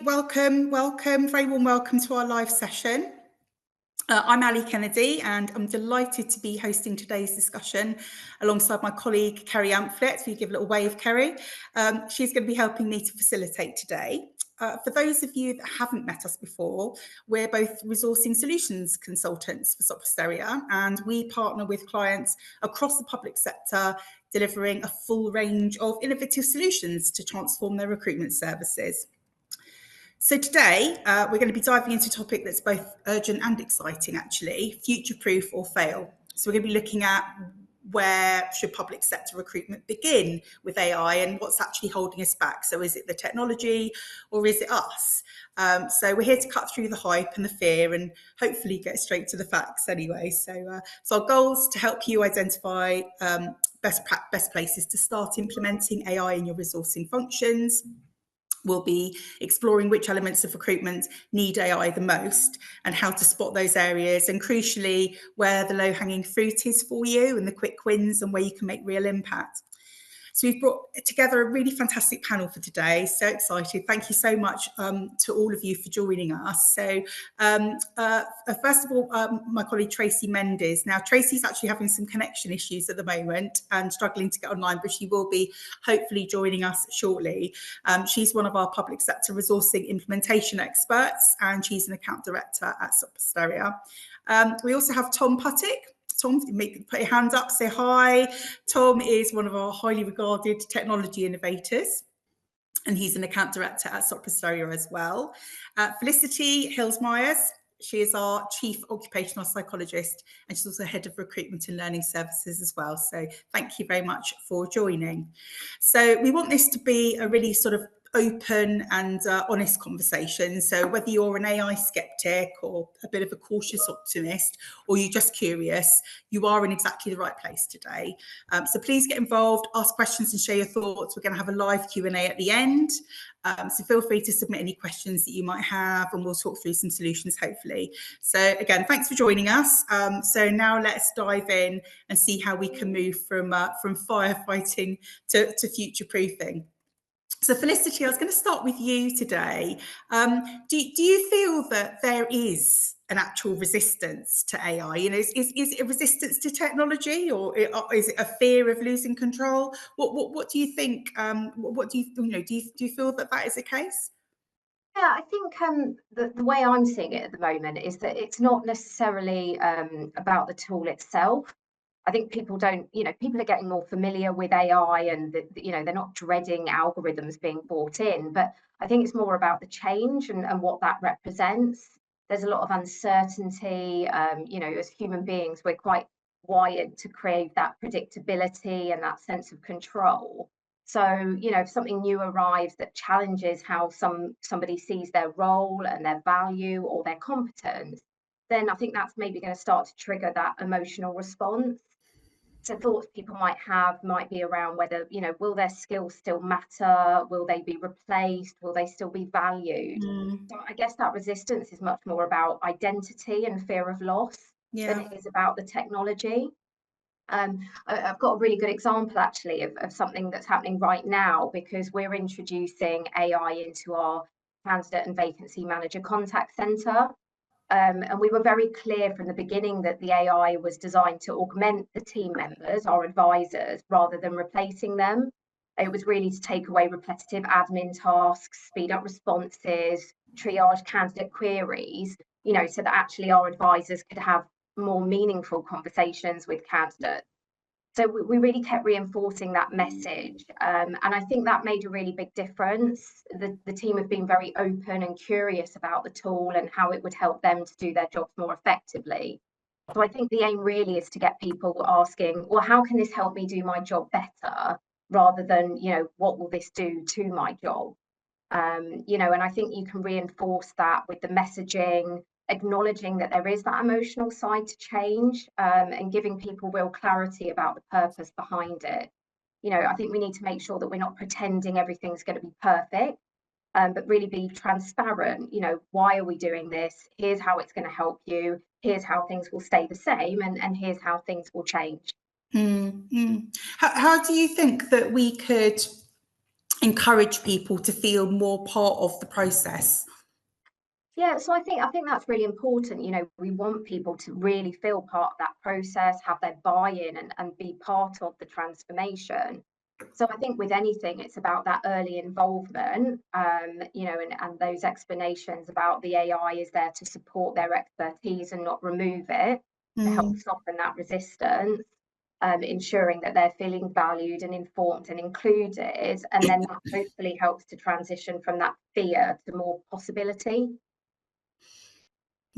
welcome, very warm welcome to our live session. I'm Ali Kennedy and I'm delighted to be hosting today's discussion alongside my colleague Kerry Amphlett. So you give a little wave, Kerry. She's going to be helping me to facilitate today. For those of you that haven't met us before, we're both resourcing solutions consultants for Sopra Steria, and we partner with clients across the public sector, delivering a full range of innovative solutions to transform their recruitment services. So today, we're going to be diving into a topic that's both urgent and exciting, actually, future-proof or fail. So we're going to be looking at where should public sector recruitment begin with AI and what's actually holding us back. So is it the technology or is it us? So we're here to cut through the hype and the fear and hopefully get straight to the facts anyway. So our goals to help you identify best places to start implementing AI in your resourcing functions. We'll be exploring which elements of recruitment need AI the most and how to spot those areas, and crucially, where the low-hanging fruit is for you and the quick wins and where you can make real impact. So we've brought together a really fantastic panel for today. So excited. Thank you so much to all of you for joining us. So first of all, my colleague Tracy Mendes. Now, Tracy's actually having some connection issues at the moment and struggling to get online, but she will be hopefully joining us shortly. She's one of our public sector resourcing implementation experts, and she's an account director at Sopra Steria. We also have Tom Puttick. Tom, put your hand up, say hi. Tom is one of our highly regarded technology innovators, and he's an account director at Sopra Steria as well. Felicity Hills-Myers, she is our chief occupational psychologist, and she's also head of recruitment and learning services as well. So thank you very much for joining. So we want this to be a really sort of open and honest conversation. So whether you're an AI skeptic or a bit of a cautious optimist, or you're just curious, you are in exactly the right place today. So please get involved, ask questions and share your thoughts. We're going to have a live Q&A at the end. So feel free to submit any questions that you might have and we'll talk through some solutions hopefully. So again, thanks for joining us. So now let's dive in and see how we can move from firefighting to future-proofing. So Felicity, I was going to start with you today. Do you feel that there is an actual resistance to AI? You know, is it a resistance to technology, or is it a fear of losing control? What do you think? What do you feel that is the case? Yeah, I think the way I'm seeing it at the moment is that it's not necessarily about the tool itself. I think people don't, people are getting more familiar with AI and, they're not dreading algorithms being brought in, but I think it's more about the change and what that represents. There's a lot of uncertainty. As human beings, we're quite wired to crave that predictability and that sense of control. So, if something new arrives that challenges how somebody sees their role and their value or their competence, then I think that's maybe going to start to trigger that emotional response. So thoughts people might have might be around whether, will their skills still matter? Will they be replaced? Will they still be valued? So I guess that resistance is much more about identity and fear of loss than it is about the technology. I've got a really good example actually of something that's happening right now, because we're introducing AI into our candidate and vacancy manager contact centre. And we were very clear from the beginning that the AI was designed to augment the team members, our advisors, rather than replacing them. It was really to take away repetitive admin tasks, speed up responses, triage candidate queries, so that actually our advisors could have more meaningful conversations with candidates. So we really kept reinforcing that message. And I think that made a really big difference. The team have been very open and curious about the tool and how it would help them to do their jobs more effectively. So I think the aim really is to get people asking, well, how can this help me do my job better? Rather than, what will this do to my job? And I think you can reinforce that with the messaging, acknowledging that there is that emotional side to change, and giving people real clarity about the purpose behind it. I think we need to make sure that we're not pretending everything's going to be perfect, but really be transparent. Why are we doing this? Here's how it's going to help you. Here's how things will stay the same, and here's how things will change. How do you think that we could encourage people to feel more part of the process? Yeah, so I think that's really important. You know, we want people to really feel part of that process, have their buy-in, and be part of the transformation. So I think with anything, it's about that early involvement, you know, and those explanations about the AI is there to support their expertise and not remove it, to help Mm. soften that resistance, ensuring that they're feeling valued and informed and included, and then that hopefully helps to transition from that fear to more possibility.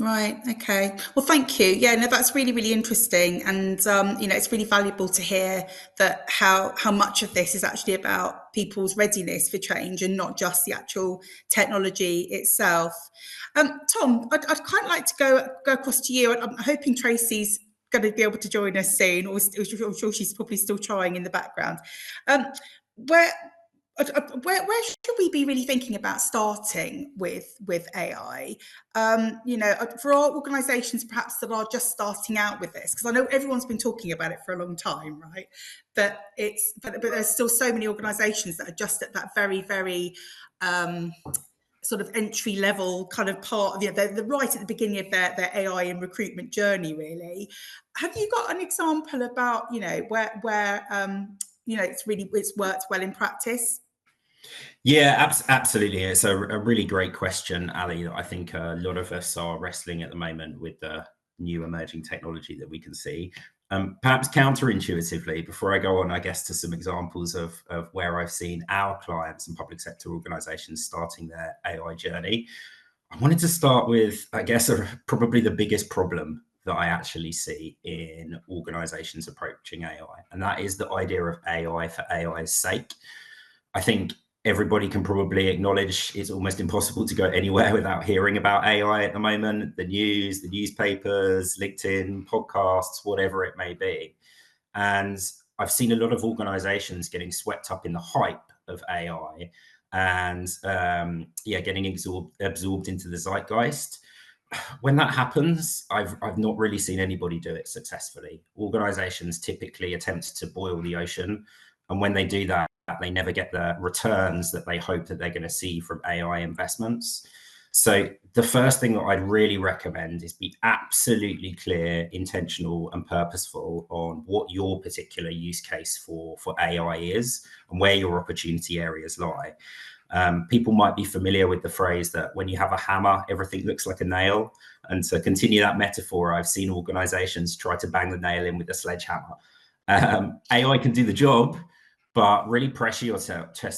Right. Okay. Well, thank you. Yeah, no, that's really, really interesting. And, it's really valuable to hear that how much of this is actually about people's readiness for change and not just the actual technology itself. Tom, I'd quite like to go across to you. I'm hoping Tracy's going to be able to join us soon, or I'm sure she's probably still trying in the background. Um, where where should we be really thinking about starting with AI? For our organisations perhaps that are just starting out with this, because I know everyone's been talking about it for a long time, right? But there's still so many organisations that are just at that very, very sort of entry level kind of part. They're right at the beginning of their AI and recruitment journey, really. Have you got an example about where it's worked well in practice? Yeah, absolutely. It's a really great question, Ali. I think a lot of us are wrestling at the moment with the new emerging technology that we can see. Perhaps counterintuitively, before I go on, I guess, to some examples of where I've seen our clients and public sector organizations starting their AI journey, I wanted to start with, I guess, probably the biggest problem that I actually see in organizations approaching AI, and that is the idea of AI for AI's sake. I think everybody can probably acknowledge it's almost impossible to go anywhere without hearing about AI at the moment. The news, the newspapers, LinkedIn, podcasts, whatever it may be. And I've seen a lot of organizations getting swept up in the hype of AI and getting absorbed into the zeitgeist. When that happens, I've not really seen anybody do it successfully. Organizations typically attempt to boil the ocean, and when they do that, they never get the returns that they hope that they're going to see from AI investments. So the first thing that I'd really recommend is be absolutely clear, intentional, and purposeful on what your particular use case for AI is and where your opportunity areas lie. People might be familiar with the phrase that when you have a hammer, everything looks like a nail. And to continue that metaphor, I've seen organizations try to bang the nail in with a sledgehammer. AI can do the job, but really test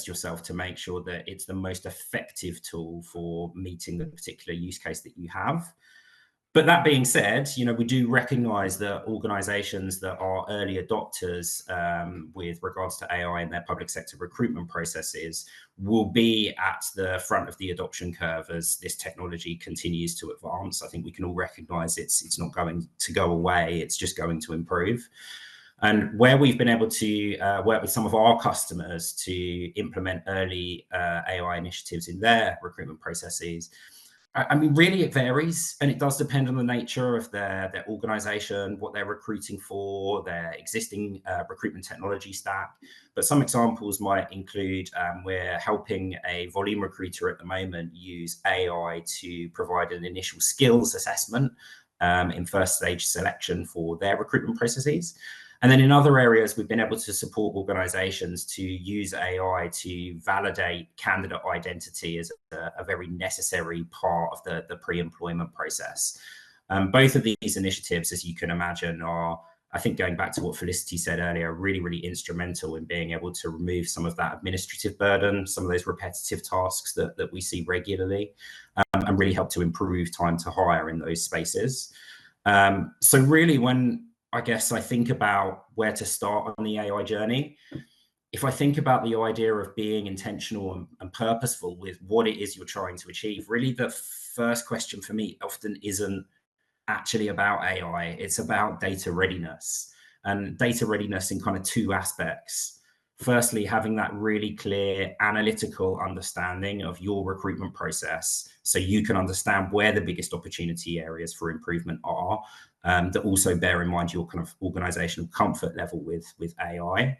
yourself to make sure that it's the most effective tool for meeting the particular use case that you have. But that being said, we do recognize that organizations that are early adopters with regards to AI in their public sector recruitment processes will be at the front of the adoption curve as this technology continues to advance. I think we can all recognize it's not going to go away, it's just going to improve. And where we've been able to work with some of our customers to implement early AI initiatives in their recruitment processes, I mean, really, it varies, and it does depend on the nature of their organization, what they're recruiting for, their existing recruitment technology stack. But some examples might include we're helping a volume recruiter at the moment use AI to provide an initial skills assessment in first stage selection for their recruitment processes. And then in other areas, we've been able to support organizations to use AI to validate candidate identity as a very necessary part of the pre-employment process. Both of these initiatives, as you can imagine, are, I think, going back to what Felicity said earlier, really, really instrumental in being able to remove some of that administrative burden, some of those repetitive tasks that we see regularly, and really help to improve time to hire in those spaces. So really, when I guess I think about where to start on the AI journey, if I think about the idea of being intentional and purposeful with what it is you're trying to achieve, really the first question for me often isn't actually about AI, it's about data readiness. And data readiness in kind of two aspects. Firstly, having that really clear analytical understanding of your recruitment process so you can understand where the biggest opportunity areas for improvement are, that also bear in mind your kind of organizational comfort level with AI.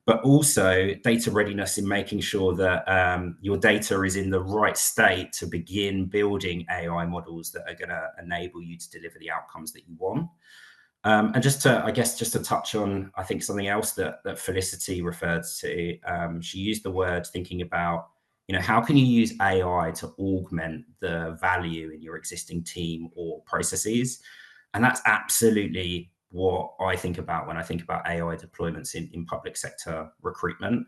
but also data readiness in making sure that your data is in the right state to begin building AI models that are going to enable you to deliver the outcomes that you want. And just to touch on, I think something else that Felicity referred to, she used the word thinking about, how can you use AI to augment the value in your existing team or processes? And that's absolutely what I think about when I think about AI deployments in public sector recruitment.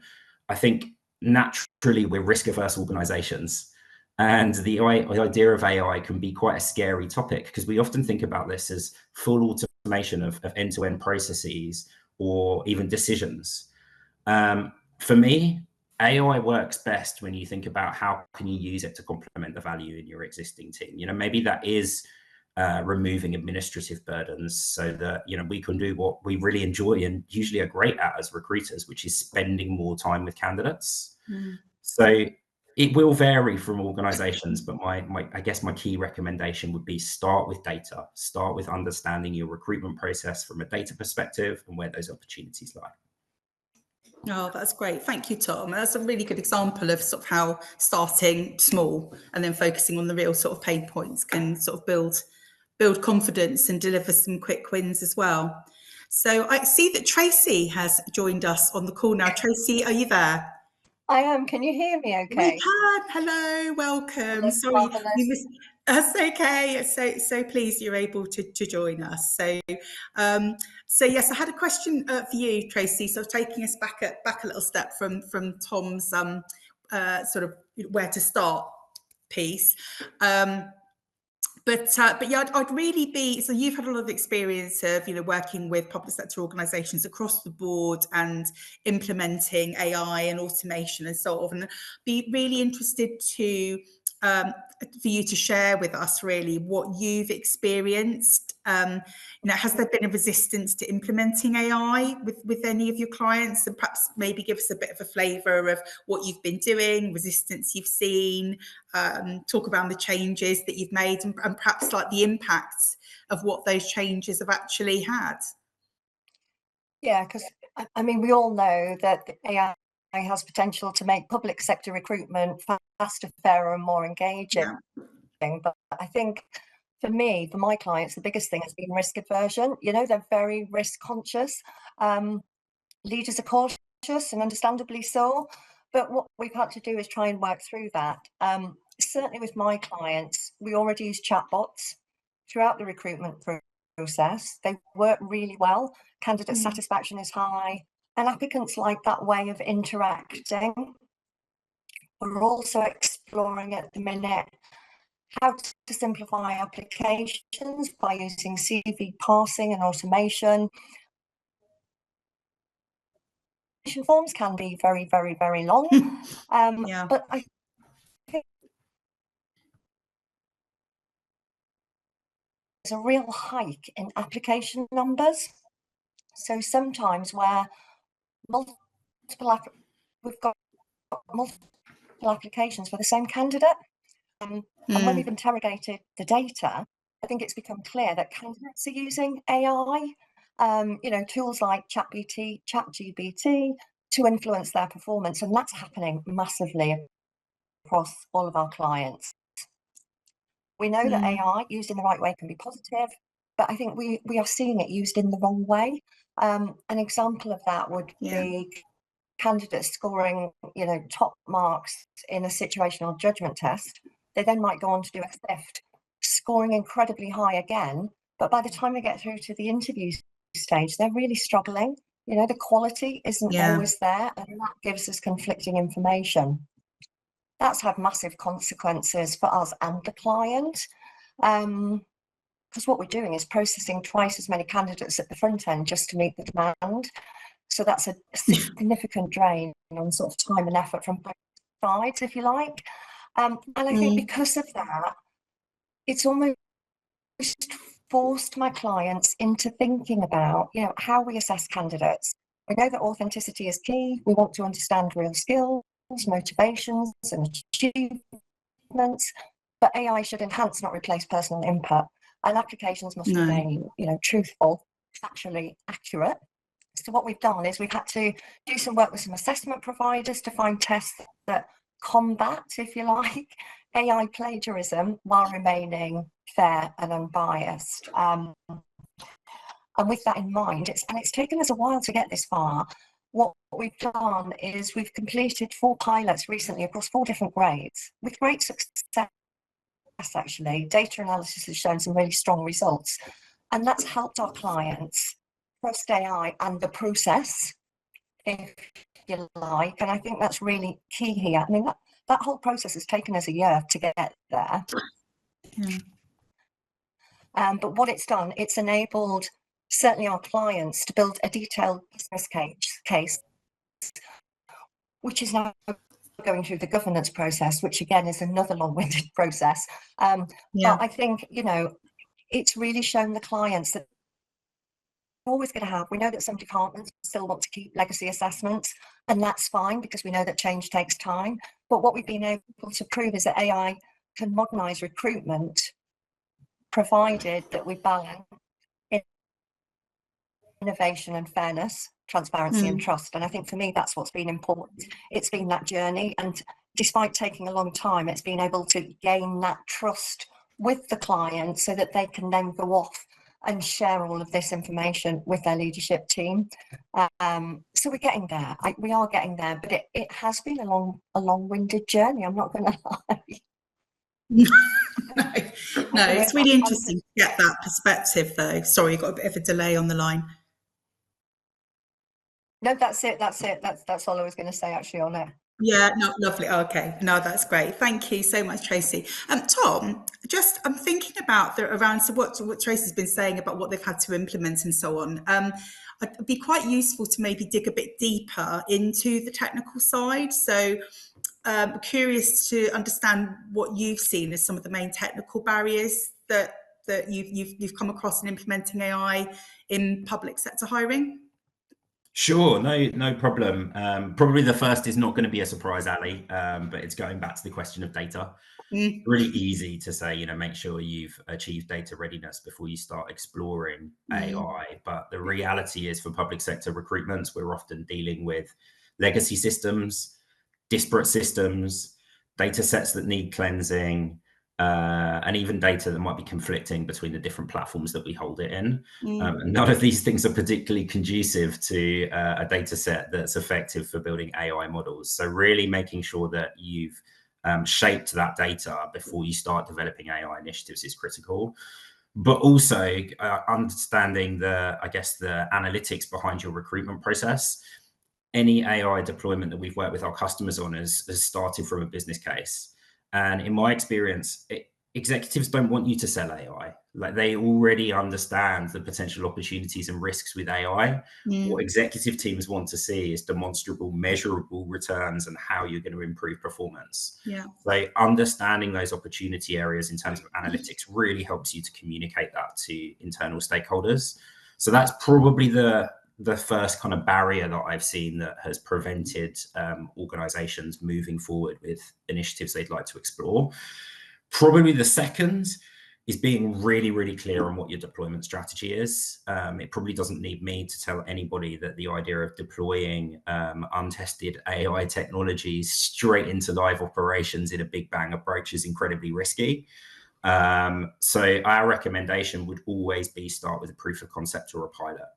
I think naturally we're risk-averse organizations. And the idea of AI can be quite a scary topic because we often think about this as full automation of end-to-end processes or even decisions. For me, AI works best when you think about how can you use it to complement the value in your existing team. Maybe that is removing administrative burdens so that we can do what we really enjoy and usually are great at as recruiters, which is spending more time with candidates. So it will vary from organizations, but I guess my key recommendation would be start with data, start with understanding your recruitment process from a data perspective and where those opportunities lie. Oh, that's great. Thank you, Tom. That's a really good example of sort of how starting small and then focusing on the real sort of pain points can sort of build confidence and deliver some quick wins as well. So I see that Tracy has joined us on the call now. Tracy, are you there? I am. Can you hear me okay? We can. Hello, welcome. That's Sorry, marvelous. that's okay. So pleased you're able to join us. So yes, I had a question for you, Tracy. So taking us back a little step from Tom's sort of where to start piece. But yeah, I'd really be, so you've had a lot of experience of, working with public sector organisations across the board and implementing AI and automation and so on. And be really interested to, for you to share with us really what you've experienced. Has there been a resistance to implementing AI with any of your clients? And perhaps maybe give us a bit of a flavour of what you've been doing, resistance you've seen, talk around the changes that you've made and perhaps like the impacts of what those changes have actually had. Yeah, because I mean, we all know that AI has potential to make public sector recruitment faster, fairer and more engaging. Yeah. But I think for my clients, the biggest thing has been risk aversion. They're very risk conscious. Leaders are cautious and understandably so. But what we've had to do is try and work through that. Certainly with my clients, we already use chatbots throughout the recruitment process. They work really well. Candidate satisfaction is high, and applicants like that way of interacting. We're also exploring at the minute how to simplify applications by using CV parsing and automation. Forms can be very, very, very long, but I think there's a real hike in application numbers. So sometimes where we've got multiple applications for the same candidate, and when we've interrogated the data, I think it's become clear that candidates are using AI, tools like ChatGPT to influence their performance, and that's happening massively across all of our clients. We know that AI used in the right way can be positive, but I think we are seeing it used in the wrong way. An example of that would be candidates scoring, top marks in a situational judgment test. They then might go on to do a SIFT, scoring incredibly high again, but by the time they get through to the interview stage, they're really struggling. The quality isn't always there, and that gives us conflicting information. That's had massive consequences for us and the client, because what we're doing is processing twice as many candidates at the front end just to meet the demand. So that's a significant drain on sort of time and effort from both sides, if you like. And I think because of that, it's almost forced my clients into thinking about, how we assess candidates. We know that authenticity is key. We want to understand real skills, motivations and achievements, but AI should enhance, not replace personal input. And applications must remain, truthful, factually accurate. So what we've done is we've had to do some work with some assessment providers to find tests that combat, if you like, AI plagiarism while remaining fair and unbiased. And with that in mind, it's taken us a while to get this far. What we've done is we've completed 4 pilots recently across 4 different grades with great success, actually. Data analysis has shown some really strong results, and that's helped our clients trust AI and the process, if you like. And I think that's really key here. I mean, that whole process has taken us a year to get there. But what it's done, it's enabled certainly our clients to build a detailed business case, which is now going through the governance process, which again is another long-winded process. But I think, you know, it's really shown the clients that we're always going to have, we know that some departments still want to keep legacy assessments, and that's fine because we know that change takes time. But what we've been able to prove is that AI can modernise recruitment, provided that we balance innovation and fairness, transparency and trust. And I think for me, that's what's been important. It's been that journey. And despite taking a long time, it's been able to gain that trust with the client so that they can then go off and share all of this information with their leadership team. So we're getting there. We are getting there, but it has been a long-winded journey. I'm not going to lie. No, it's really interesting to get that perspective, though. Sorry, got a bit of a delay on the line. No, that's it. That's all I was going to say actually on it. Yeah, no, lovely. Okay, no, that's great. Thank you so much, Tracy. Tom, just I'm thinking about what Tracy's been saying about what they've had to implement and so on. It'd be quite useful to maybe dig a bit deeper into the technical side. So, curious to understand what you've seen as some of the main technical barriers that you've come across in implementing AI in public sector hiring. Sure, no problem. Probably the first is not going to be a surprise, Ali, but it's going back to the question of data. Really easy to say, you know, make sure you've achieved data readiness before you start exploring AI. But the reality is, for public sector recruitments, we're often dealing with legacy systems, disparate systems, data sets that need cleansing, and even data that might be conflicting between the different platforms that we hold it in. And none of these things are particularly conducive to a data set that's effective for building AI models. So really making sure that you've shaped that data before you start developing AI initiatives is critical. But also understanding the analytics behind your recruitment process. Any AI deployment that we've worked with our customers on has started from a business case. And in my experience, executives don't want you to sell AI. Like, they already understand the potential opportunities and risks with AI. What executive teams want to see is demonstrable, measurable returns and how you're going to improve performance. So understanding those opportunity areas in terms of analytics really helps you to communicate that to internal stakeholders. So that's probably the first kind of barrier that I've seen that has prevented organizations moving forward with initiatives they'd like to explore. Probably the second is being really, really clear on what your deployment strategy is. It probably doesn't need me to tell anybody that the idea of deploying untested AI technologies straight into live operations in a big bang approach is incredibly risky. So our recommendation would always be start with a proof of concept or a pilot.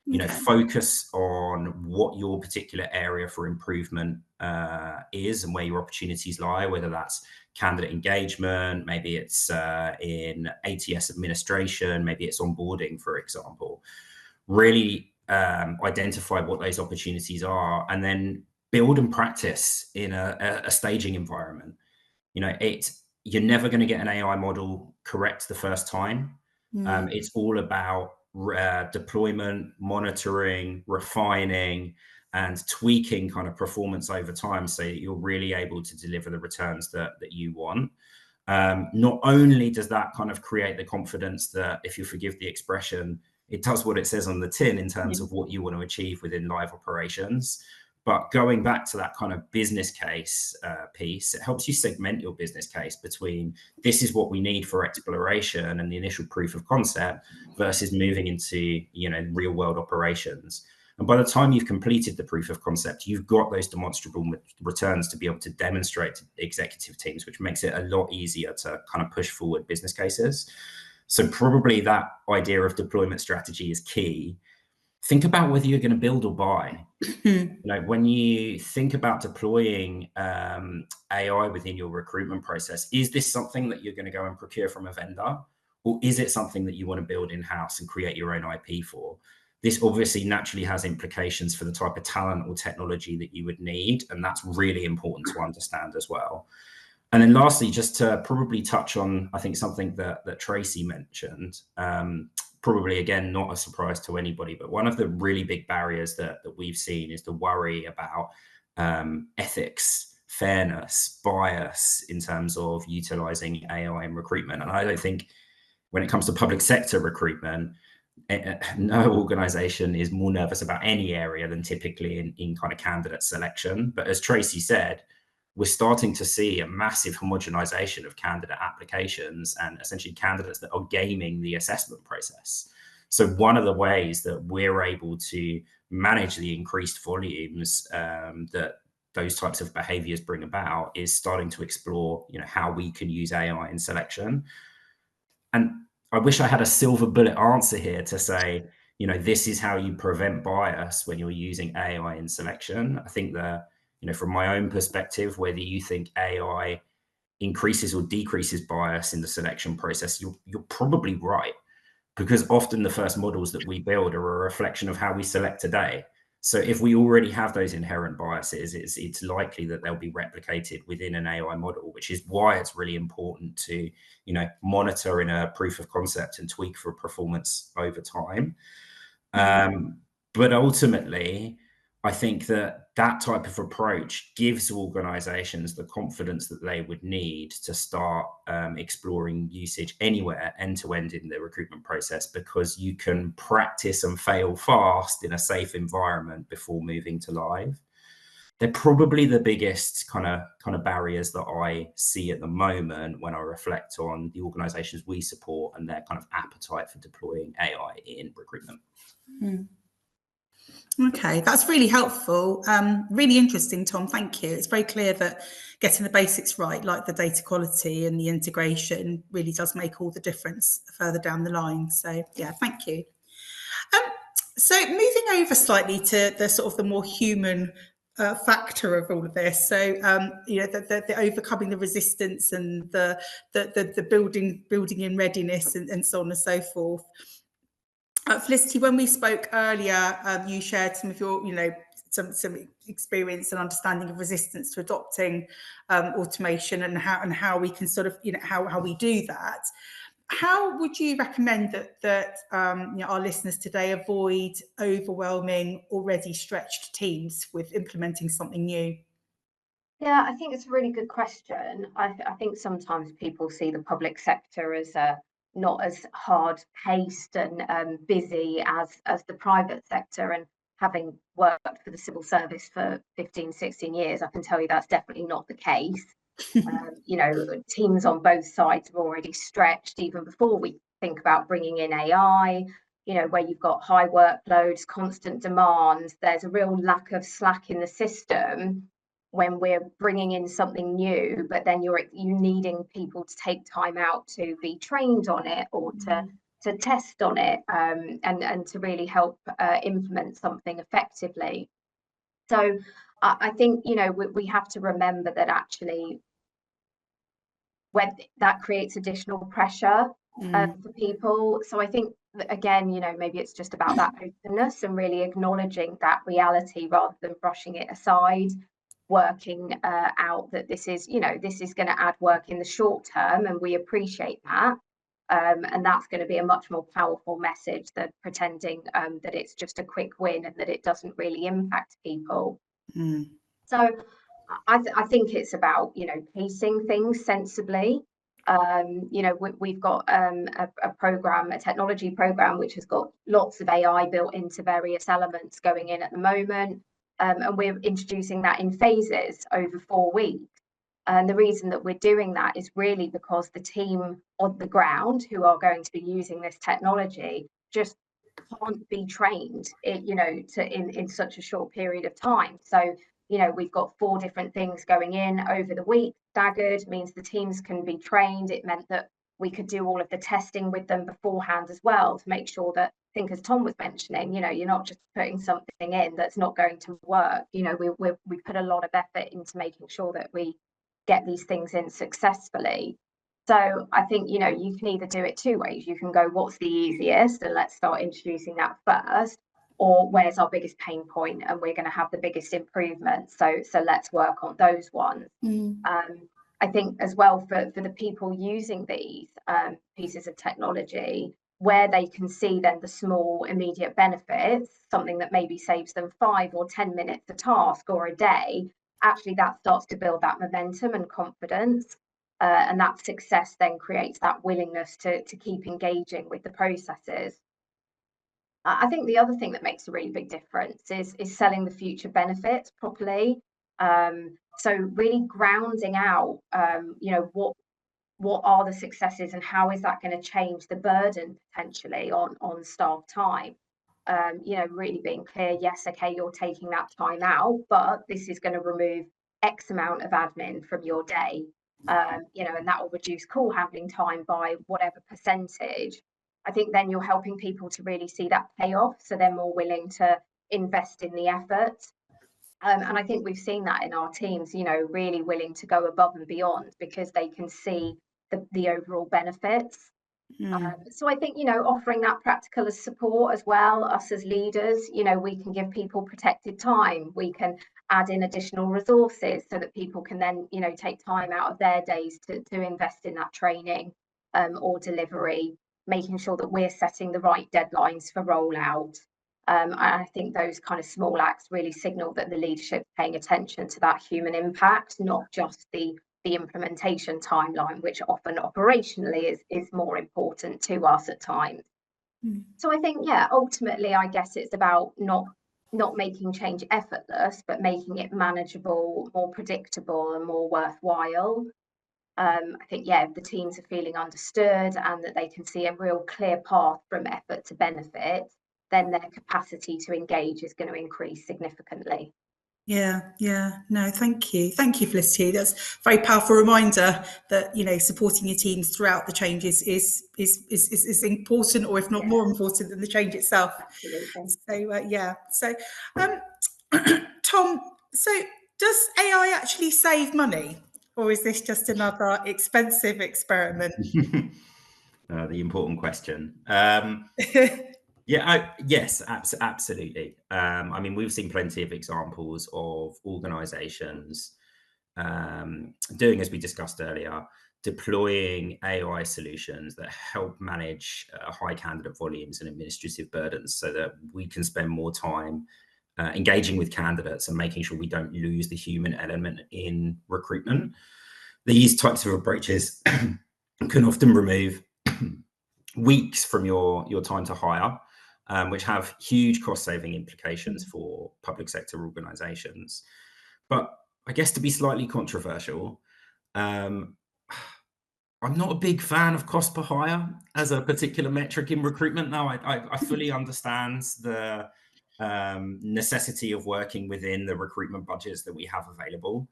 You know, focus on what your particular area for improvement is and where your opportunities lie, whether that's candidate engagement, maybe it's in ATS administration, maybe it's onboarding, for example. Really identify what those opportunities are and then build and practice in a staging environment. You know, you're never going to get an AI model correct the first time. It's all about deployment, monitoring, refining, and tweaking kind of performance over time so that you're really able to deliver the returns that you want. Not only does that kind of create the confidence that, if you forgive the expression, it does what it says on the tin in terms of what you want to achieve within live operations, but going back to that kind of business case piece, it helps you segment your business case between this is what we need for exploration and the initial proof of concept versus moving into, you know, real world operations. And by the time you've completed the proof of concept, you've got those demonstrable returns to be able to demonstrate to executive teams, which makes it a lot easier to kind of push forward business cases. So probably that idea of deployment strategy is key. Think about whether you're going to build or buy. When you think about deploying AI within your recruitment process, is this something that you're going to go and procure from a vendor, or is it something that you want to build in-house and create your own IP for? This obviously naturally has implications for the type of talent or technology that you would need, and that's really important to understand as well. And then lastly, just to probably touch on, I think, something that Tracy mentioned, probably, again, not a surprise to anybody, but one of the really big barriers that we've seen is the worry about ethics, fairness, bias in terms of utilizing AI in recruitment. And I don't think when it comes to public sector recruitment, no organization is more nervous about any area than typically in kind of candidate selection. But as Tracy said, we're starting to see a massive homogenization of candidate applications and essentially candidates that are gaming the assessment process. So one of the ways that we're able to manage the increased volumes that those types of behaviors bring about is starting to explore, how we can use AI in selection. And I wish I had a silver bullet answer here to say, this is how you prevent bias when you're using AI in selection. I think that, from my own perspective, whether you think AI increases or decreases bias in the selection process, you're probably right, because often the first models that we build are a reflection of how we select today. So if we already have those inherent biases, it's likely that they'll be replicated within an AI model, which is why it's really important to, monitor in a proof of concept and tweak for performance over time. But ultimately, I think that type of approach gives organizations the confidence that they would need to start exploring usage anywhere end-to-end in the recruitment process, because you can practice and fail fast in a safe environment before moving to live. They're probably the biggest kind of barriers that I see at the moment when I reflect on the organizations we support and their kind of appetite for deploying AI in recruitment. Okay, that's really helpful. Really interesting, Tom. Thank you. It's very clear that getting the basics right, like the data quality and the integration, really does make all the difference further down the line. So, yeah, thank you. So moving over slightly to the sort of the more human factor of all of this. So, the overcoming the resistance and the building in readiness and so on and so forth. Felicity, when we spoke earlier, you shared some of your, some experience and understanding of resistance to adopting automation and how we can sort of, how we do that. How would you recommend that our listeners today avoid overwhelming already stretched teams with implementing something new? Yeah, I think it's a really good question. I think sometimes people see the public sector as not as hard paced and busy as the private sector. And having worked for the civil service for 15, 16 years, I can tell you that's definitely not the case. Teams on both sides are already stretched even before we think about bringing in AI, where you've got high workloads, constant demands. There's a real lack of slack in the system when we're bringing in something new, but then you're needing people to take time out to be trained on it or to test on it and to really help implement something effectively. So I think, we have to remember that actually when that creates additional pressure for people. So I think, again, maybe it's just about that openness and really acknowledging that reality rather than brushing it aside, working out that this is going to add work in the short term, and we appreciate that. And that's going to be a much more powerful message than pretending that it's just a quick win and that it doesn't really impact people. So I think it's about, pacing things sensibly. We've got a technology program, which has got lots of AI built into various elements going in at the moment. And we're introducing that in phases over 4 weeks. And the reason that we're doing that is really because the team on the ground who are going to be using this technology just can't be trained, in such a short period of time. So, we've got 4 different things going in over the week. Staggered means the teams can be trained. It meant that we could do all of the testing with them beforehand as well, to make sure that, I think, as Tom was mentioning, you're not just putting something in that's not going to work. We put a lot of effort into making sure that we get these things in successfully. So I think, you can either do it 2 ways. You can go, what's the easiest, and let's start introducing that first, or where's our biggest pain point and we're going to have the biggest improvement. So let's work on those ones. I think as well, for the people using these pieces of technology, where they can see then the small immediate benefits, something that maybe saves them 5 or 10 minutes a task or a day, actually that starts to build that momentum and confidence. And that success then creates that willingness to keep engaging with the processes. I think the other thing that makes a really big difference is selling the future benefits properly. So really grounding out, what are the successes and how is that going to change the burden potentially on staff time. Really being clear, yes, okay, you're taking that time out, but this is going to remove X amount of admin from your day. And that will reduce call handling time by whatever percentage. I think then you're helping people to really see that payoff, so they're more willing to invest in the effort. And I think we've seen that in our teams, really willing to go above and beyond because they can see the overall benefits. So I think, offering that practical support as well, us as leaders, we can give people protected time. We can add in additional resources so that people can then, take time out of their days to invest in that training or delivery, making sure that we're setting the right deadlines for rollout. And I think those kind of small acts really signal that the leadership is paying attention to that human impact, not just the implementation timeline, which often operationally is more important to us at times. So I think, ultimately, I guess it's about not making change effortless, but making it manageable, more predictable and more worthwhile. I think, if the teams are feeling understood and that they can see a real clear path from effort to benefit, then their capacity to engage is going to increase significantly. No, thank you, Felicity. That's a very powerful reminder that supporting your teams throughout the changes is important, or if not more important than the change itself. Absolutely. So Tom, so does AI actually save money, or is this just another expensive experiment? The important question. Yes, absolutely. I mean, we've seen plenty of examples of organizations doing, as we discussed earlier, deploying AI solutions that help manage high candidate volumes and administrative burdens so that we can spend more time engaging with candidates and making sure we don't lose the human element in recruitment. These types of approaches can often remove weeks from your time to hire, which have huge cost-saving implications for public sector organizations. But I guess, to be slightly controversial, I'm not a big fan of cost per hire as a particular metric in recruitment. Now, I fully understand the necessity of working within the recruitment budgets that we have available.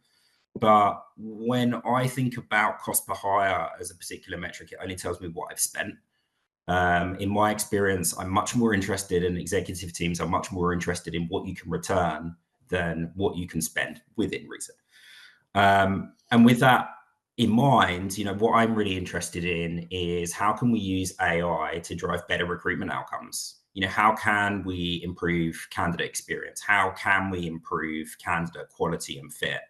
But when I think about cost per hire as a particular metric, it only tells me what I've spent. In my experience, I'm much more interested in executive teams. I'm much more interested in what you can return than what you can spend within reason. And with that in mind, what I'm really interested in is how can we use AI to drive better recruitment outcomes? How can we improve candidate experience? How can we improve candidate quality and fit?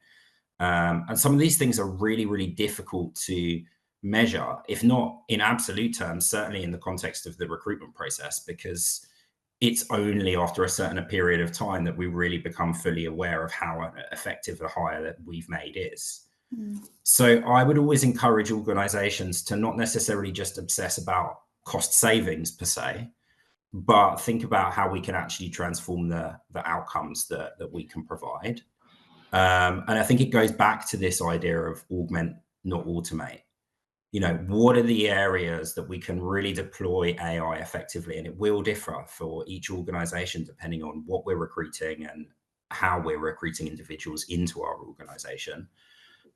And some of these things are really, really difficult to measure, if not in absolute terms, certainly in the context of the recruitment process, because it's only after a certain period of time that we really become fully aware of how effective a hire that we've made is. So I would always encourage organizations to not necessarily just obsess about cost savings per se, but think about how we can actually transform the outcomes that we can provide. And I think it goes back to this idea of augment, not automate. what are the areas that we can really deploy AI effectively? And it will differ for each organization depending on what we're recruiting and how we're recruiting individuals into our organization.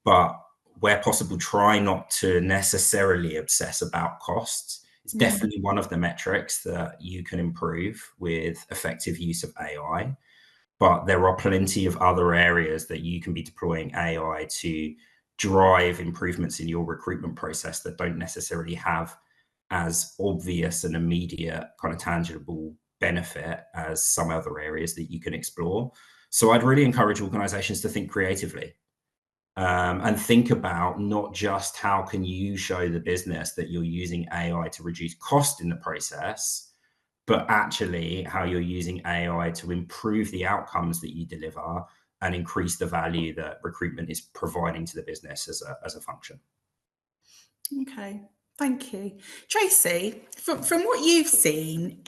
But where possible, try not to necessarily obsess about costs. It's definitely one of the metrics that you can improve with effective use of AI. But there are plenty of other areas that you can be deploying AI to drive improvements in your recruitment process that don't necessarily have as obvious and immediate kind of tangible benefit as some other areas that you can explore. So I'd really encourage organizations to think creatively, and think about not just how can you show the business that you're using AI to reduce cost in the process, but actually how you're using AI to improve the outcomes that you deliver and increase the value that recruitment is providing to the business as a function. Okay, thank you. Tracy, from what you've seen,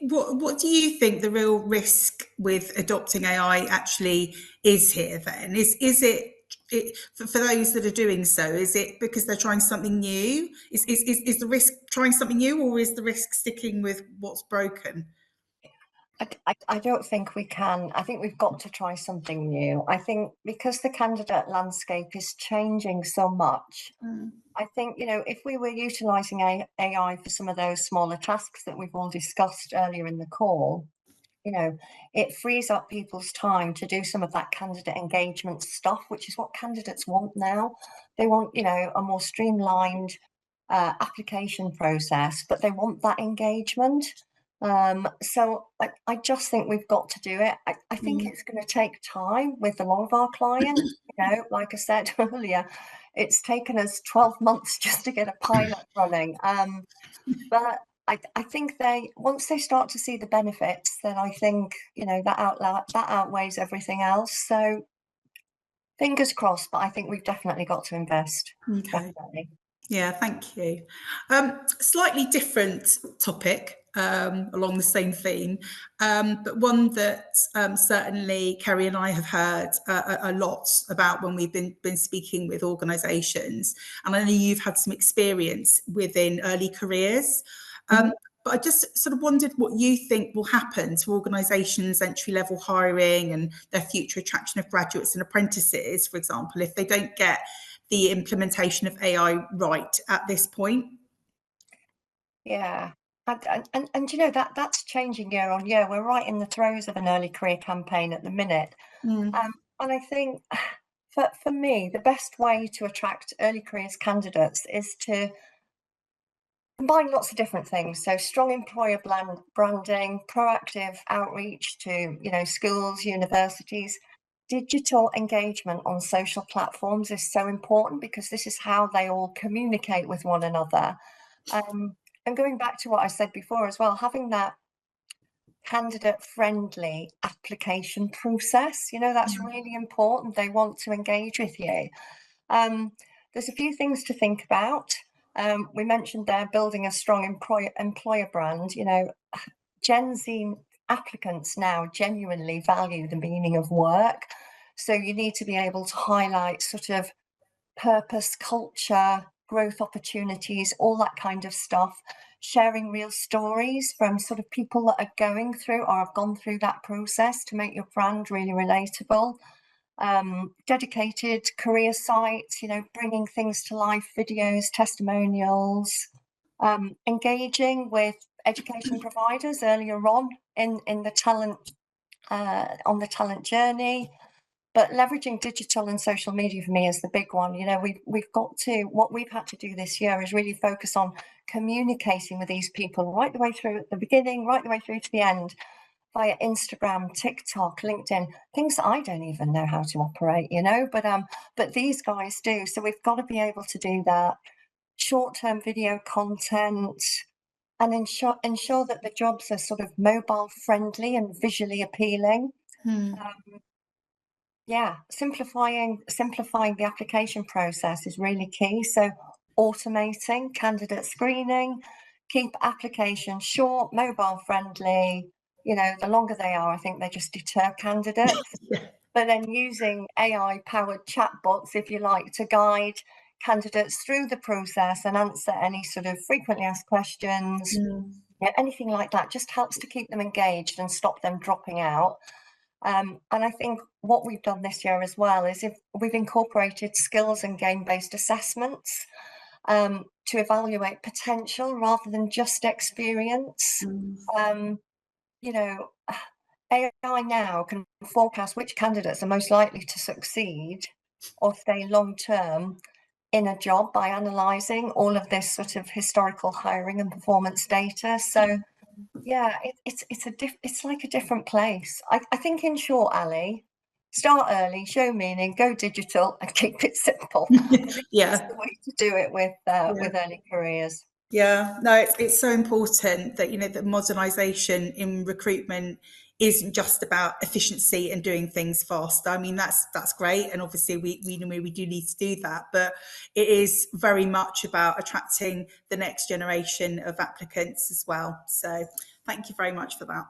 what do you think the real risk with adopting AI actually is here then? Is it for those that are doing so, is it because they're trying something new? Is the risk trying something new, or is the risk sticking with what's broken? I don't think we can. I think we've got to try something new. I think because the candidate landscape is changing so much, I think, if we were utilising AI for some of those smaller tasks that we've all discussed earlier in the call, it frees up people's time to do some of that candidate engagement stuff, which is what candidates want now. They want, a more streamlined application process, but they want that engagement. So I just think we've got to do it. I think it's going to take time with a lot of our clients. Like I said earlier, it's taken us 12 months just to get a pilot running. But I think once they start to see the benefits, then I think, that outweighs everything else. So fingers crossed, but I think we've definitely got to invest. Okay. Definitely. Yeah, thank you. Slightly different topic along the same theme, but one that certainly Kerry and I have heard a lot about when we've been speaking with organisations, and I know you've had some experience within early careers. But I just sort of wondered what you think will happen to organisations' entry-level hiring and their future attraction of graduates and apprentices, for example, if they don't get the implementation of AI right at this point. Yeah. And that's changing year on year. We're right in the throes of an early career campaign at the minute. And I think for me, the best way to attract early careers candidates is to combine lots of different things. So strong employer branding, proactive outreach to, schools, universities. Digital engagement on social platforms is so important because this is how they all communicate with one another. And going back to what I said before as well, having that candidate-friendly application process, that's really important. They want to engage with you. There's a few things to think about. We mentioned there building a strong employer brand. Gen Z applicants now genuinely value the meaning of work. So you need to be able to highlight sort of purpose, culture, growth opportunities, all that kind of stuff, sharing real stories from sort of people that are going through or have gone through that process to make your brand really relatable. Dedicated career sites, bringing things to life, videos, testimonials, engaging with education providers earlier on in the talent on the talent journey. But leveraging digital and social media for me is the big one. We've got to, what we've had to do this year is really focus on communicating with these people right the way through at the beginning, right the way through to the end, via Instagram, TikTok, LinkedIn, things that I don't even know how to operate, but these guys do. So we've got to be able to do that. Short-term video content, and ensure that the jobs are sort of mobile friendly and visually appealing. Simplifying the application process is really key. So automating candidate screening, keep applications short, mobile friendly. The longer they are, I think they just deter candidates. But then using AI-powered chatbots, if you like, to guide candidates through the process and answer any sort of frequently asked questions. Anything like that just helps to keep them engaged and stop them dropping out. And I think what we've done this year as well is if we've incorporated skills and game-based assessments to evaluate potential rather than just experience. You know, AI now can forecast which candidates are most likely to succeed or stay long-term in a job by analysing all of this sort of historical hiring and performance data. So yeah, it's like a different place. I think in short, Ali, start early, show meaning, go digital, and keep it simple. Yeah, that's the way to do it with early careers. Yeah, no, it's so important that, you know, that modernisation in recruitment isn't just about efficiency and doing things faster. I mean, that's great, and obviously we do need to do that, but it is very much about attracting the next generation of applicants as well. So thank you very much for that.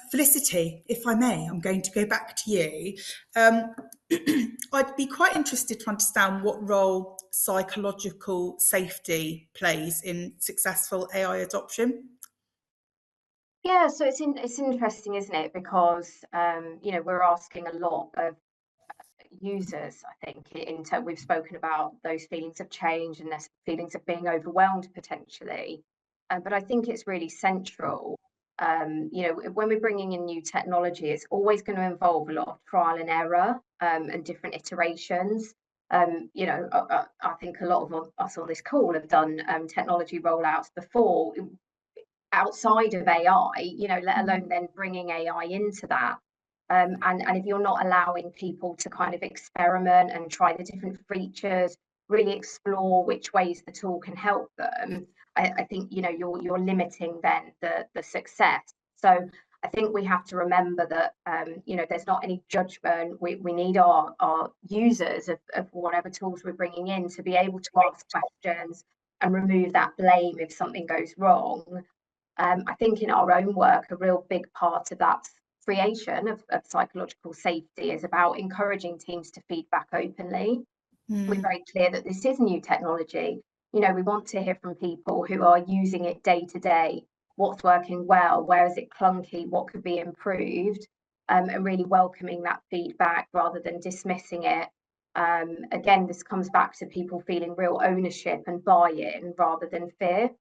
Felicity, if I may, I'm going to go back to you. I'd be quite interested to understand what role psychological safety plays in successful AI adoption. Yeah, so it's interesting, isn't it? Because you know, we're asking a lot of users. I think we've spoken about those feelings of change and their feelings of being overwhelmed potentially, but I think it's really central. You know, when we're bringing in new technology, it's always going to involve a lot of trial and error and different iterations. You know, I think a lot of us on this call have done technology rollouts before outside of AI, you know, let alone then bringing AI into that. And if you're not allowing people to kind of experiment and try the different features, really explore which ways the tool can help them, I think, you know, you're limiting then the success. So I think we have to remember that, you know, there's not any judgment. We need our users of whatever tools we're bringing in to be able to ask questions and remove that blame if something goes wrong. I think in our own work, a real big part of that creation of psychological safety is about encouraging teams to feedback openly. We're very clear that this is new technology. You know, we want to hear from people who are using it day to day, what's working well, where is it clunky, what could be improved, and really welcoming that feedback rather than dismissing it. Again, this comes back to people feeling real ownership and buy-in rather than fear.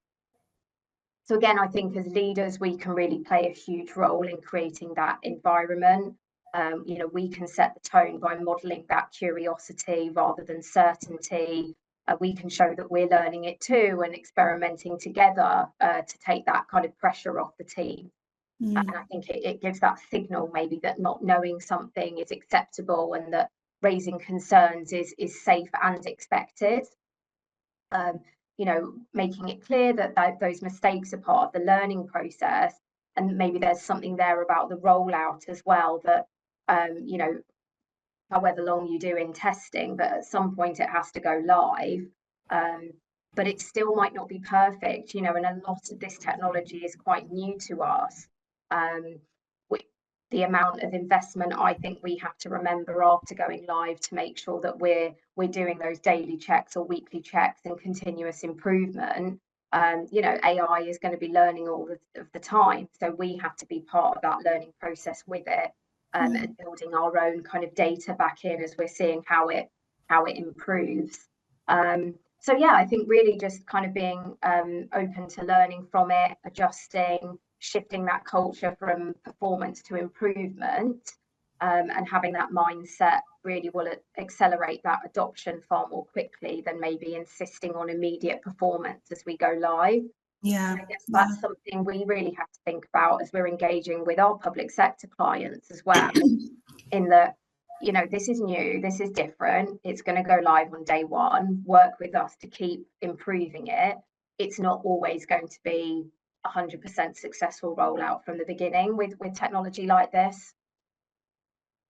So again, I think as leaders, we can really play a huge role in creating that environment. You know, we can set the tone by modeling that curiosity rather than certainty. We can show that we're learning it too and experimenting together to take that kind of pressure off the team. And I think it gives that signal maybe that not knowing something is acceptable and that raising concerns is safe and expected. You know, making it clear that those mistakes are part of the learning process, and maybe there's something there about the rollout as well, that you know, however long you do in testing, but at some point it has to go live, but it still might not be perfect, you know, and a lot of this technology is quite new to us. The amount of investment I think we have to remember after going live to make sure that we're doing those daily checks or weekly checks and continuous improvement. You know, AI is going to be learning all of the time, so we have to be part of that learning process with it, and building our own kind of data back in as we're seeing how it improves. So yeah, I think really just kind of being open to learning from it, adjusting, shifting that culture from performance to improvement, and having that mindset really will accelerate that adoption far more quickly than maybe insisting on immediate performance as we go live. Yeah, I guess that's something we really have to think about as we're engaging with our public sector clients as well, in that, you know, this is new, this is different, it's going to go live on day one, work with us to keep improving it. It's not always going to be 100% successful rollout from the beginning with technology like this.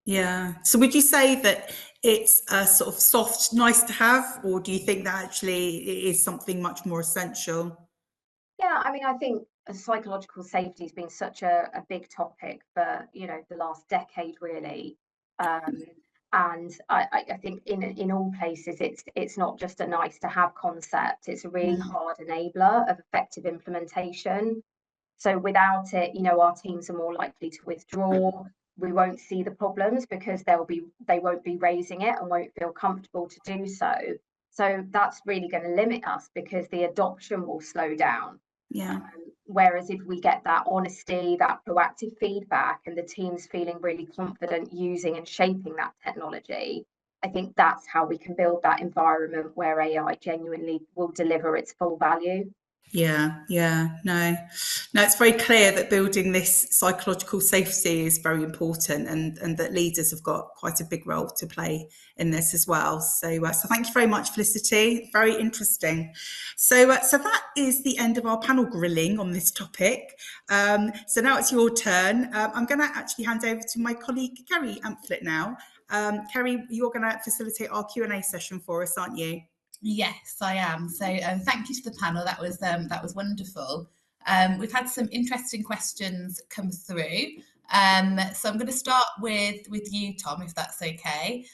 Yeah. So would you say that it's a sort of soft, nice to have, or do you think that actually it is something much more essential? Yeah, I mean, I think psychological safety has been such a big topic for, you know, the last decade really. And I think in all places, it's not just a nice to have concept, it's a really hard enabler of effective implementation. So without it, our teams are more likely to withdraw. We won't see the problems because they won't be raising it and won't feel comfortable to do so. So that's really going to limit us because the adoption will slow down. Yeah. Whereas if we get that honesty, that proactive feedback, and the teams feeling really confident using and shaping that technology, I think that's how we can build that environment where AI genuinely will deliver its full value. Yeah, no, it's very clear that building this psychological safety is very important, and that leaders have got quite a big role to play in this as well. So thank you very much, Felicity. Very interesting. So that is the end of our panel grilling on this topic. So now it's your turn. I'm going to actually hand over to my colleague Kerry Amphlett now. Kerry, you're going to facilitate our Q&A session for us, aren't you? Yes, I am. So thank you to the panel. That was wonderful. We've had some interesting questions come through. So I'm going to start with you, Tom, if that's okay.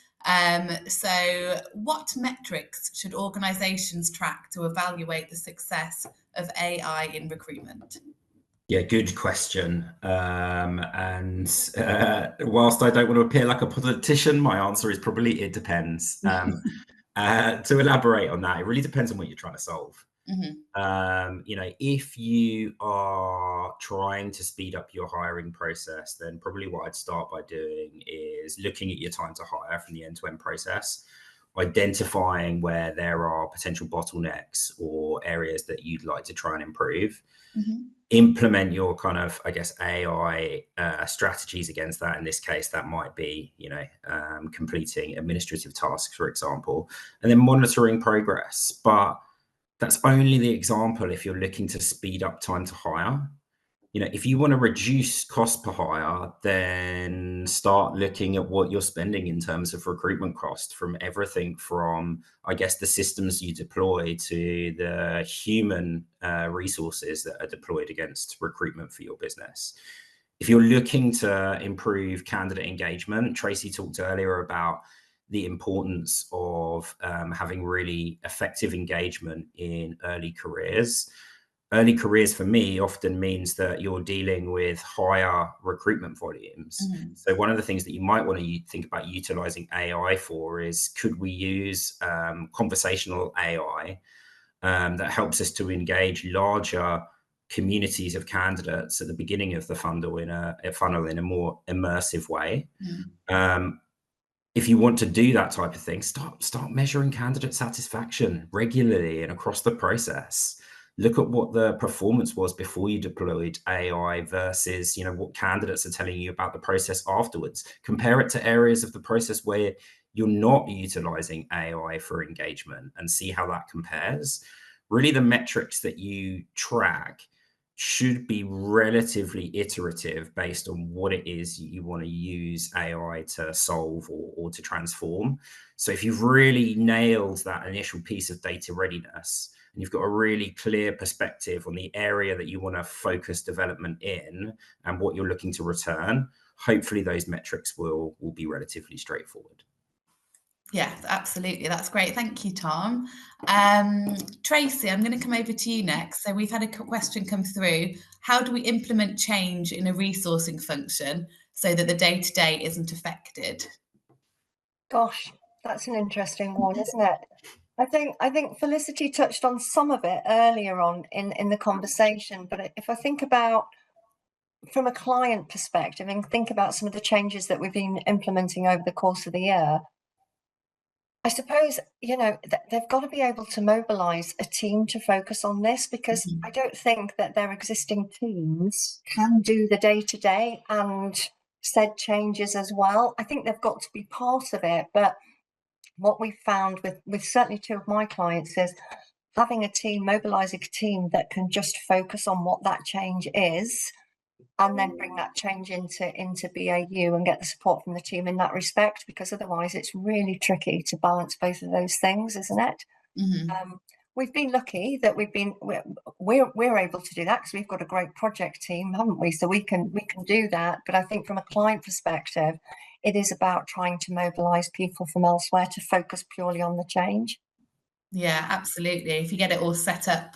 So what metrics should organisations track to evaluate the success of AI in recruitment? Yeah, good question. And whilst I don't want to appear like a politician, my answer is probably it depends. To elaborate on that, it really depends on what you're trying to solve. If you are trying to speed up your hiring process, then probably what I'd start by doing is looking at your time to hire from the end-to-end process, identifying where there are potential bottlenecks or areas that you'd like to try and improve. Implement your kind of, I guess, AI strategies against that. In this case, that might be, completing administrative tasks, for example, and then monitoring progress. But that's only the example if you're looking to speed up time to hire. If you want to reduce cost per hire, then start looking at what you're spending in terms of recruitment cost, from everything from, I guess, the systems you deploy to the human resources that are deployed against recruitment for your business. If you're looking to improve candidate engagement, Tracy talked earlier about the importance of having really effective engagement in early careers. Early careers for me often means that you're dealing with higher recruitment volumes. So one of the things that you might want to think about utilizing AI for is, could we use conversational AI that helps us to engage larger communities of candidates at the beginning of the funnel in a more immersive way. If you want to do that type of thing, start measuring candidate satisfaction regularly and across the process. Look at what the performance was before you deployed AI versus, what candidates are telling you about the process afterwards. Compare it to areas of the process where you're not utilizing AI for engagement and see how that compares. Really, the metrics that you track should be relatively iterative based on what it is you want to use AI to solve or to transform. So if you've really nailed that initial piece of data readiness, and you've got a really clear perspective on the area that you want to focus development in and what you're looking to return, hopefully those metrics will be relatively straightforward. Yeah, absolutely. That's great. Thank you, Tom. Tracy, I'm going to come over to you next. So we've had a question come through. How do we implement change in a resourcing function so that the day-to-day isn't affected? Gosh, that's an interesting one, isn't it? I think Felicity touched on some of it earlier on in the conversation, but if I think about from a client perspective and think about some of the changes that we've been implementing over the course of the year, I suppose, they've got to be able to mobilize a team to focus on this, because I don't think that their existing teams can do the day-to-day and said changes as well. I think they've got to be part of it, but what we've found with certainly two of my clients is having a team, mobilizing a team that can just focus on what that change is, and then bring that change into BAU and get the support from the team in that respect, because otherwise it's really tricky to balance both of those things, isn't it? We've been lucky that we're able to do that because we've got a great project team, haven't we? So we can do that. But I think from a client perspective, it is about trying to mobilise people from elsewhere to focus purely on the change. Yeah, absolutely. If you get it all set up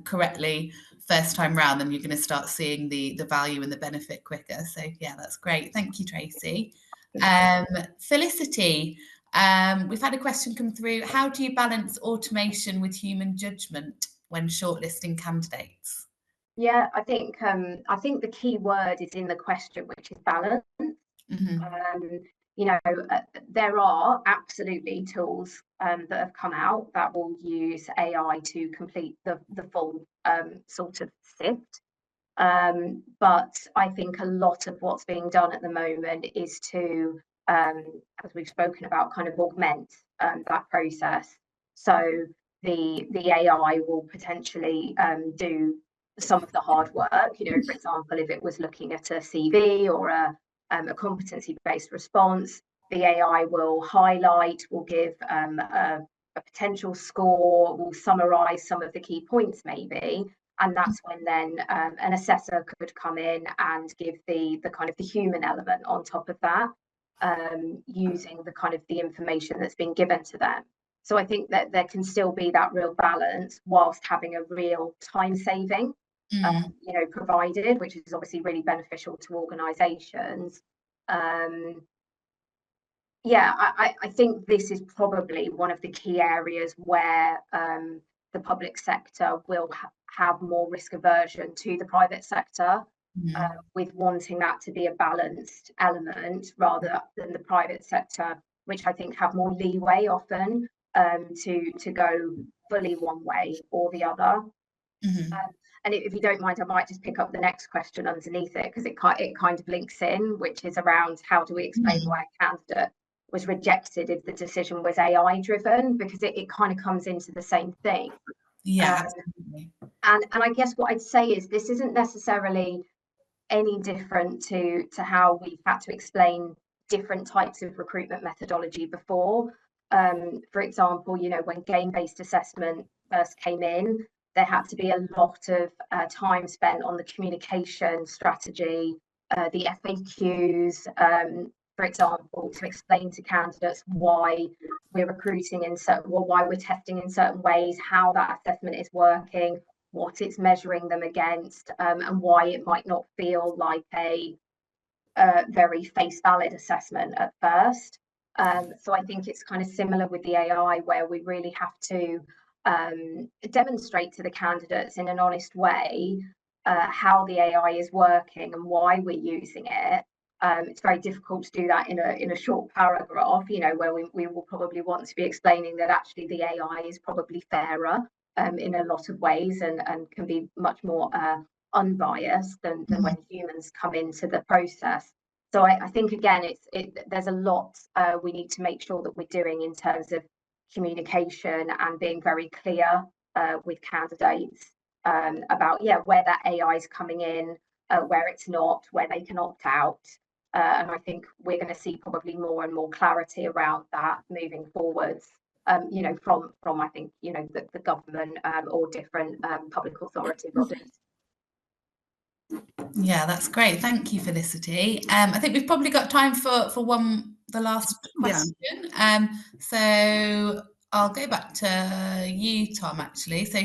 correctly first time round, then you're going to start seeing the value and the benefit quicker. So yeah, that's great. Thank you, Tracy. Felicity, we've had a question come through. How do you balance automation with human judgment when shortlisting candidates? Yeah, I think the key word is in the question, which is balance. You know, there are absolutely tools that have come out that will use AI to complete the full sort of sift. But I think a lot of what's being done at the moment is to, as we've spoken about, kind of augment that process. So the AI will potentially do some of the hard work. You know, for example, if it was looking at a CV or a competency-based response, the AI will highlight, will give a potential score, will summarise some of the key points maybe, and that's when then an assessor could come in and give the kind of the human element on top of that, using the kind of the information that's been given to them. So I think that there can still be that real balance whilst having a real time saving, you know, provided, which is obviously really beneficial to organisations. Yeah, I think this is probably one of the key areas where the public sector will have more risk aversion to the private sector, with wanting that to be a balanced element rather than the private sector, which I think have more leeway often to go fully one way or the other. And if you don't mind, I might just pick up the next question underneath it, because it kind of links in, which is around how do we explain why a candidate was rejected if the decision was AI driven, because it kind of comes into the same thing. Yeah, and I guess what I'd say is this isn't necessarily any different to how we've had to explain different types of recruitment methodology before. For example, you know, when game-based assessment first came in, there had to be a lot of time spent on the communication strategy, the FAQs, for example, to explain to candidates why we're recruiting in certain, or why we're testing in certain ways, how that assessment is working, what it's measuring them against, and why it might not feel like a very face valid assessment at first. So I think it's kind of similar with the AI, where we really have to demonstrate to the candidates in an honest way how the AI is working and why we're using it. It's very difficult to do that in a short paragraph, you know, where we will probably want to be explaining that actually the AI is probably fairer in a lot of ways and can be much more unbiased than when humans come into the process. So I think, again, there's a lot we need to make sure that we're doing in terms of communication and being very clear with candidates about, yeah, where that AI is coming in, where it's not, where they can opt out. And I think we're going to see probably more and more clarity around that moving forwards, you know, from I think, you know, the government or different public authority bodies. Yeah, that's great. Thank you, Felicity. I think we've probably got time for the last question. Yeah. So I'll go back to you, Tom, actually. So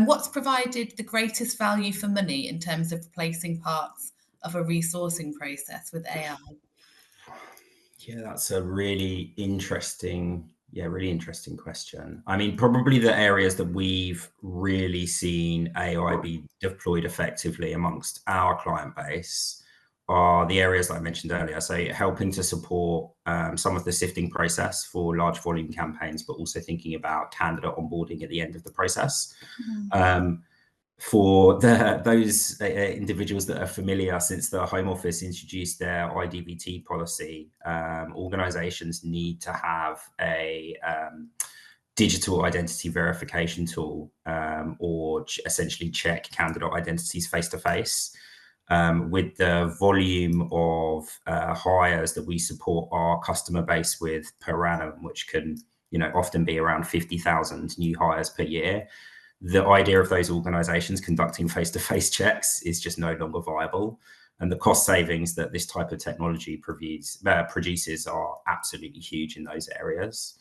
what's provided the greatest value for money in terms of replacing parts of a resourcing process with AI? Yeah, that's a really interesting question. I mean, probably the areas that we've really seen AI be deployed effectively amongst our client base are the areas that I mentioned earlier. So helping to support some of the sifting process for large volume campaigns, but also thinking about candidate onboarding at the end of the process. For those individuals that are familiar, since the Home Office introduced their IDVT policy, organisations need to have a digital identity verification tool, or essentially check candidate identities face to face. With the volume of hires that we support our customer base with per annum, which can, you know, often be around 50,000 new hires per year, the idea of those organizations conducting face-to-face checks is just no longer viable. And the cost savings that this type of technology produces are absolutely huge in those areas.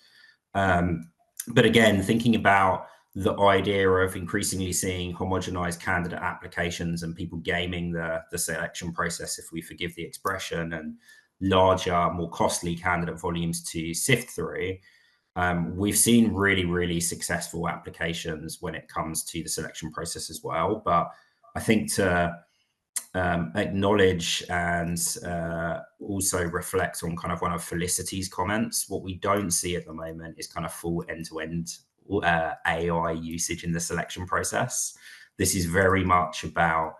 But again, thinking about the idea of increasingly seeing homogenized candidate applications and people gaming the selection process, if we forgive the expression, and larger, more costly candidate volumes to sift through, we've seen really, really successful applications when it comes to the selection process as well. But I think to acknowledge and also reflect on kind of one of Felicity's comments, what we don't see at the moment is kind of full end-to-end AI usage in the selection process. This is very much about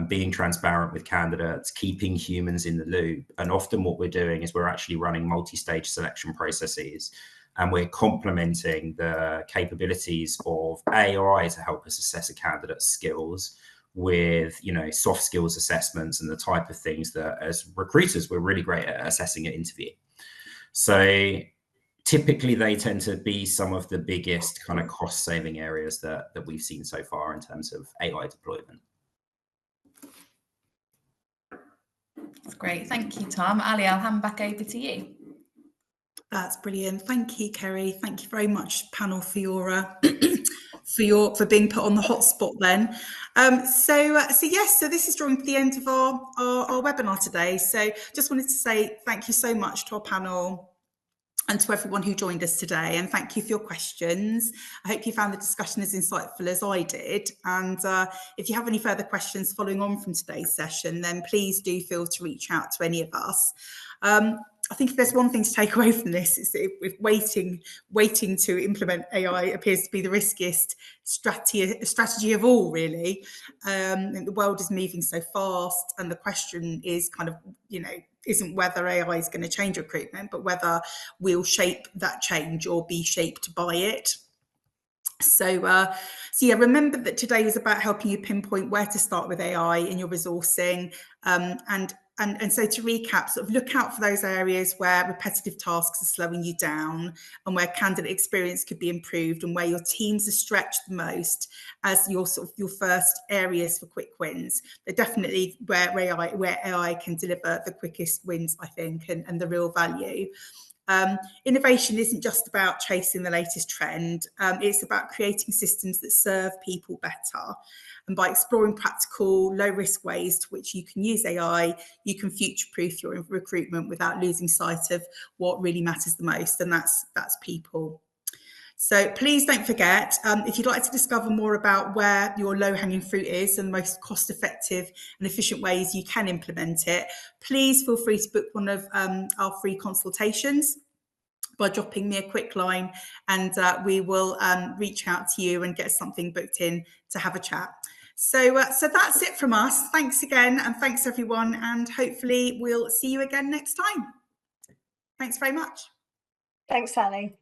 being transparent with candidates, keeping humans in the loop. And often what we're doing is we're actually running multi-stage selection processes, and we're complementing the capabilities of AI to help us assess a candidate's skills with, soft skills assessments and the type of things that as recruiters, we're really great at assessing at interview. So typically they tend to be some of the biggest kind of cost saving areas that we've seen so far in terms of AI deployment. That's great. Thank you, Tom. Ali, I'll hand back over to you. That's brilliant. Thank you, Kerry. Thank you very much, panel, for your for being put on the hot spot then. So this is drawing to the end of our webinar today. So just wanted to say thank you so much to our panel and to everyone who joined us today, and thank you for your questions. I hope you found the discussion as insightful as I did. And if you have any further questions following on from today's session, then please do feel to reach out to any of us. I think if there's one thing to take away from this, is that if waiting to implement AI appears to be the riskiest strategy of all, really. The world is moving so fast, and the question is kind of, isn't whether AI is going to change recruitment, but whether we'll shape that change or be shaped by it. So remember that today was about helping you pinpoint where to start with AI in your resourcing, and so to recap, sort of look out for those areas where repetitive tasks are slowing you down, and where candidate experience could be improved, and where your teams are stretched the most as your first areas for quick wins. They're definitely where AI can deliver the quickest wins, I think, and the real value. Innovation isn't just about chasing the latest trend. It's about creating systems that serve people better. And by exploring practical, low-risk ways to which you can use AI, you can future-proof your recruitment without losing sight of what really matters the most, and that's people. So please don't forget, if you'd like to discover more about where your low-hanging fruit is and the most cost-effective and efficient ways you can implement it, please feel free to book one of our free consultations by dropping me a quick line, and we will reach out to you and get something booked in to have a chat. So that's it from us. Thanks again, and thanks everyone, and hopefully we'll see you again next time. Thanks very much. Thanks, Sally.